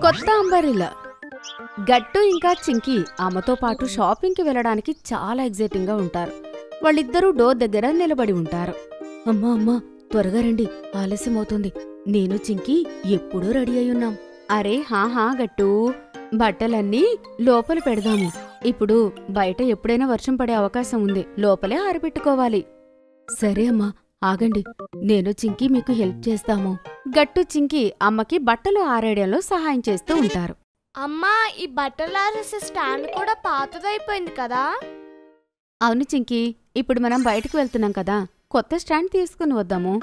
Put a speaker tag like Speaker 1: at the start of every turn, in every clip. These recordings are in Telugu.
Speaker 1: కొత్త అంబరిల్లా. గట్టు ఇంకా చింకీ అమ్మతో పాటు షాపింగ్కి వెళ్ళడానికి చాలా ఎగ్జైటింగ్ గా ఉంటారు. వాళ్ళిద్దరూ డోర్ దగ్గర నిలబడి ఉంటారు. అమ్మా అమ్మా, త్వరగా రండి, ఆలస్యమవుతుంది. నేను చింకీ ఎప్పుడూ రెడీ అయ్యున్నాం. అరే హాహా గట్టు, బట్టలన్నీ లోపల పెడదాము. ఇప్పుడు బయట ఎప్పుడైనా వర్షం పడే అవకాశం ఉంది, లోపలే ఆరబెట్టుకోవాలి. సరే అమ్మా, ఆగండి, నేను చింకీ మీకు హెల్ప్ చేస్తాము. గట్టు చింకీ అమ్మకి బట్టలు ఆరేయడంలో సహాయం చేస్తూ ఉంటారు.
Speaker 2: అమ్మా, ఈ బట్టలు ఆరేసే స్టాండ్ కూడా పాతదైపోయింది కదా.
Speaker 1: అవును చింకీ, ఇప్పుడు మనం బయటకు వెళ్తున్నాం కదా, కొత్త స్టాండ్ తీసుకుని వద్దాము.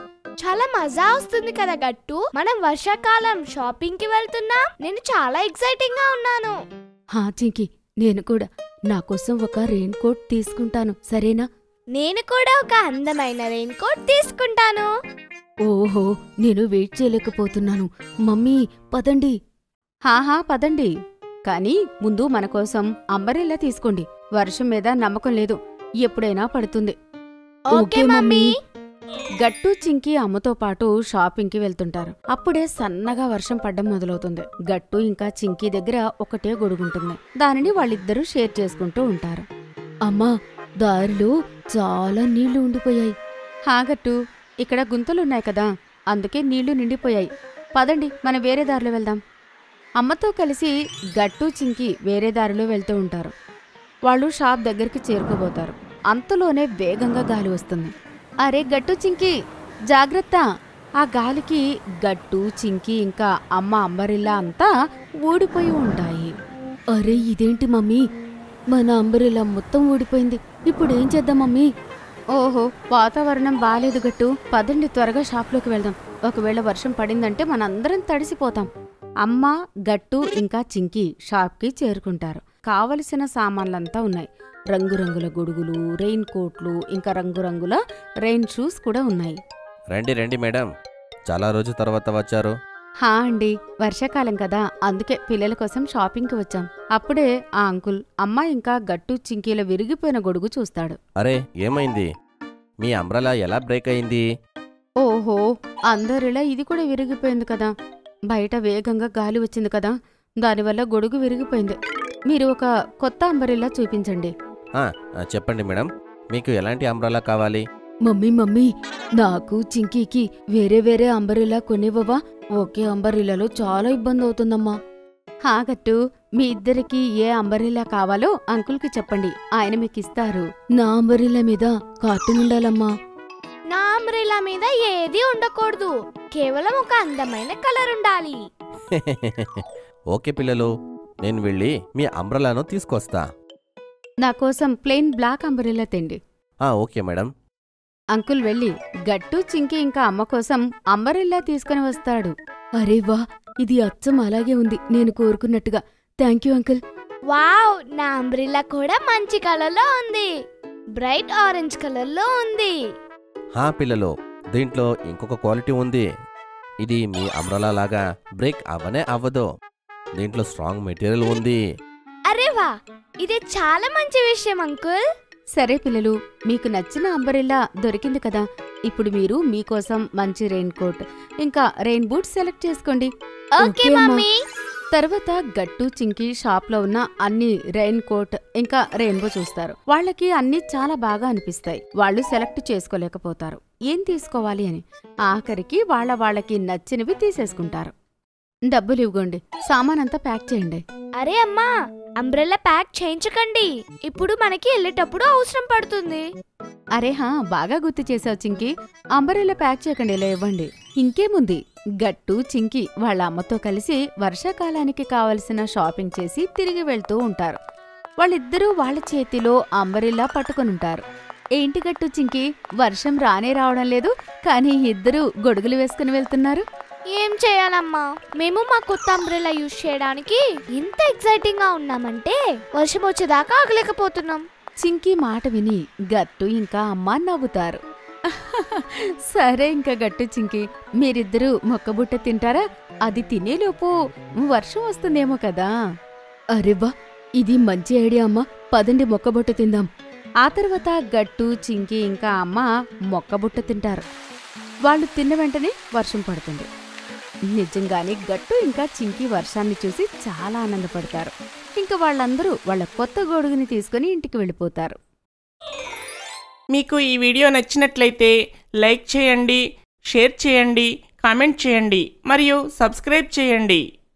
Speaker 2: చాలా మజా వస్తుంది కదా గట్టు. మనం వర్షాకాలం షాపింగ్ కి వెళ్తున్నాం. నేను చాలా ఎక్సైటింగ్ గా ఉన్నాను.
Speaker 1: హా చింకీ, నేను కూడా నా కోసం ఒక రెయిన్ కోట్ తీసుకుంటాను, సరేనా?
Speaker 2: నేను కూడా ఒక అందమైన రెయిన్ కోట్ తీసుకుంటాను.
Speaker 1: ఓహో, నేను వెయిట్ చేయలేకపోతున్నాను. మమ్మీ పదండి. హాహా పదండి, కానీ ముందు మన కోసం అంబరెల్లా తీసుకోండి. వర్షం మీద నమ్మకం లేదు, ఎప్పుడైనా పడుతుంది.
Speaker 2: Okay mummy.
Speaker 1: గట్టు చింకీ అమ్మతో పాటు షాపింగ్కి వెళ్తుంటారు. అప్పుడే సన్నగా వర్షం పడ్డం మొదలవుతుంది. గట్టు ఇంకా చింకీ దగ్గర ఒకటే గొడుగుంటుంది. దానిని వాళ్ళిద్దరూ షేర్ చేసుకుంటూ ఉంటారు. అమ్మా, దారిలో చాలా నీళ్లు ఉండిపోయాయి. హా గట్టు, ఇక్కడ గుంతలున్నాయి కదా, అందుకే నీళ్లు నిండిపోయాయి. పదండి, మనం వేరే దారిలో వెళ్దాం. అమ్మతో కలిసి గట్టు చింకీ వేరే దారిలో వెళ్తూ ఉంటారు. వాళ్ళు షాప్ దగ్గరికి చేరుకోబోతారు. అంతలోనే వేగంగా గాలి వస్తుంది. అరే గట్టు చింకీ, జాగ్రత్త! ఆ గాలికి గట్టు చింకీ ఇంకా అమ్మ అంబరిల్లా అంతా ఊడిపోయి ఉంటాయి. అరే ఇదేంటి మమ్మీ, మన అంబరిల్లా మొత్తం ఊడిపోయింది. ఇప్పుడేం చేద్దాం మమ్మీ? ఓహో, వాతావరణం బాలేదు గట్టు, పదండి త్వరగా షాప్లోకి వెళ్దాం. ఒకవేళ వర్షం పడిందంటే మనందరం తడిసిపోతాం. అమ్మ, గట్టు ఇంకా చింకీ షాప్కి చేరుకుంటారు. కావలసిన సామాన్లంతా ఉన్నాయి. రంగురంగుల గొడుగులు, రెయిన్ కోట్లు, ఇంకా రంగురంగుల రెయిన్ షూస్ కూడా ఉన్నాయి.
Speaker 3: రండి రండి మేడం, చాలా రోజు తర్వాత వచ్చారు.
Speaker 1: హా అండి, వర్షాకాలం కదా, అందుకే పిల్లల కోసం షాపింగ్కి వచ్చాం. అప్పుడే ఆ అంకుల్ అమ్మ ఇంకా గట్టు చింకీల విరిగిపోయిన గొడుగు చూస్తాడు.
Speaker 3: అరే ఏమైంది? మీ అంబ్రెలా ఎలా బ్రేక్ అయింది?
Speaker 1: ఓహో, అందరిలా ఇది కూడా విరిగిపోయింది కదా. బయట వేగంగా గాలి వచ్చింది కదా, దానివల్ల గొడుగు విరిగిపోయింది. మీరు ఒక కొత్త అంబరిల్లా చూపించండి.
Speaker 3: చెప్పండి మేడం, మీకు ఎలాంటి అంబ్రెలా కావాలి?
Speaker 1: మమ్మీ, నాకు చింకీకి వేరే వేరే అంబరిల్లా కొనివ్వవా? ఒకే అంబరిల్లాలో చాలా ఇబ్బంది అవుతుందమ్మా. హా గట్టు, మీ ఇద్దరికి ఏ అంబరిల్లా కావాలో అంకుల్కి చెప్పండి, ఆయన మీకిస్తారు. నా అంబరిల్లా మీద కార్టూన్ ఉండాలమ్మా.
Speaker 2: నా అంబ్రెలా మీద ఏది ఉండకూడదు, కేవలం ఒక అందమైన కలర్ ఉండాలి.
Speaker 3: ఓకే పిల్లలు, నేను వెళ్ళి మీ అంబ్రెలాను తీసుకొస్తా.
Speaker 1: నా కోసం ప్లెయిన్ బ్లాక్ అంబరిల్లా తెండి.
Speaker 3: Okay madam.
Speaker 1: అంకుల్ వెళ్ళి గట్టు చింకీ ఇంకా అమ్మ కోసం అంబరిల్లా తీసుకుని వస్తాడు. అరే వా, ఇది అచ్చం అలాగే ఉంది, నేను కోరుకున్నట్టుగా. Thank you uncle.
Speaker 2: వావ్, నా అంబ్రెలా కూడా మంచి కలర్లో ఉంది, బ్రైట్ ఆరెంజ్ కలర్లో ఉంది.
Speaker 3: పిల్లలు, దీంట్లో ఇంకొక క్వాలిటీ ఉంది. ఇది మీ అంబ్రెలా లాగా బ్రేక్ అవ్వనే అవ్వదు. దీంట్లో స్ట్రాంగ్ మెటీరియల్ ఉంది.
Speaker 2: అరే వా, ఇది చాలా మంచి విషయం అంకుల్.
Speaker 1: సరే పిల్లలు, మీకు నచ్చిన అంబరిల్లా దొరికింది కదా, ఇప్పుడు మీరు మీకోసం మంచి రెయిన్ కోట్ ఇంకా రెయిన్ బూట్ సెలెక్ట్ చేసుకోండి.
Speaker 2: Okay mummy.
Speaker 1: తర్వాత గట్టు చింకీ షాప్లో ఉన్న అన్ని రెయిన్ కోట్ ఇంకా రెయిన్బో చూస్తారు. వాళ్ళకి అన్ని చాలా బాగా అనిపిస్తాయి. వాళ్ళు సెలెక్ట్ చేసుకోలేకపోతారు ఏం తీసుకోవాలి అని. ఆఖరికి వాళ్ళకి నచ్చినవి తీసేసుకుంటారు. డబ్బులు ఇవ్వండి, సామానంతా ప్యాక్ చేయండి.
Speaker 2: అరే అమ్మా, అంబ్రెల్లా ప్యాక్ చేయించకండి, ఇప్పుడు మనకి వెళ్ళేటప్పుడు అవసరం పడుతుంది.
Speaker 1: అరే బాగా గుర్తు చేసావు చింకీ, అంబరెల్లా ప్యాక్ చేయకండి, ఇలా ఇవ్వండి. ఇంకేముంది, గట్టు చింకీ వాళ్ళ అమ్మతో కలిసి వర్షాకాలానికి కావలసిన షాపింగ్ చేసి తిరిగి వెళ్తూ ఉంటారు. వాళ్ళిద్దరూ వాళ్ళ చేతిలో అంబరెల్లా పట్టుకొనుంటారు. ఏంటి గట్టు చింకీ, వర్షం రానే రావడం లేదు, కానీ ఇద్దరూ గొడుగులు వేసుకుని వెళ్తున్నారు.
Speaker 2: ఏం చేయాలమ్మా, మేము మా కొత్త అంబ్రెల్లా యూజ్ చేయడానికి ఇంత ఎక్సైటింగ్ గా ఉన్నామంటే వర్షం వచ్చేదాకా ఆగలేకపోతున్నాం.
Speaker 1: చింకీ మాట విని గట్టు ఇంకా అమ్మ నవ్వుతారు. సరే ఇంకా గట్టు చింకీ, మీరిద్దరూ మొక్కబుట్ట తింటారా? అది తినేలోపు వర్షం వస్తుందేమో కదా. అరెవ్వా, ఇది మంచి ఐడియా అమ్మా, పదండి మొక్కబుట్ట తిందాం. ఆ తర్వాత గట్టు చింకీ ఇంకా అమ్మ మొక్కబుట్ట తింటారు. వాళ్ళు తిన్న వెంటనే వర్షం పడుతుంది. నిజంగానే గట్టు ఇంకా చింకీ వర్షాన్ని చూసి చాలా ఆనందపడతారు. ఇంకా వాళ్ళందరూ వాళ్ళ కొత్త గొడుగుని తీసుకుని ఇంటికి వెళ్ళిపోతారు.
Speaker 4: మీకు ఈ వీడియో నచ్చినట్లయితే లైక్ చేయండి, షేర్ చేయండి, కామెంట్ చేయండి మరియు సబ్స్క్రైబ్ చేయండి.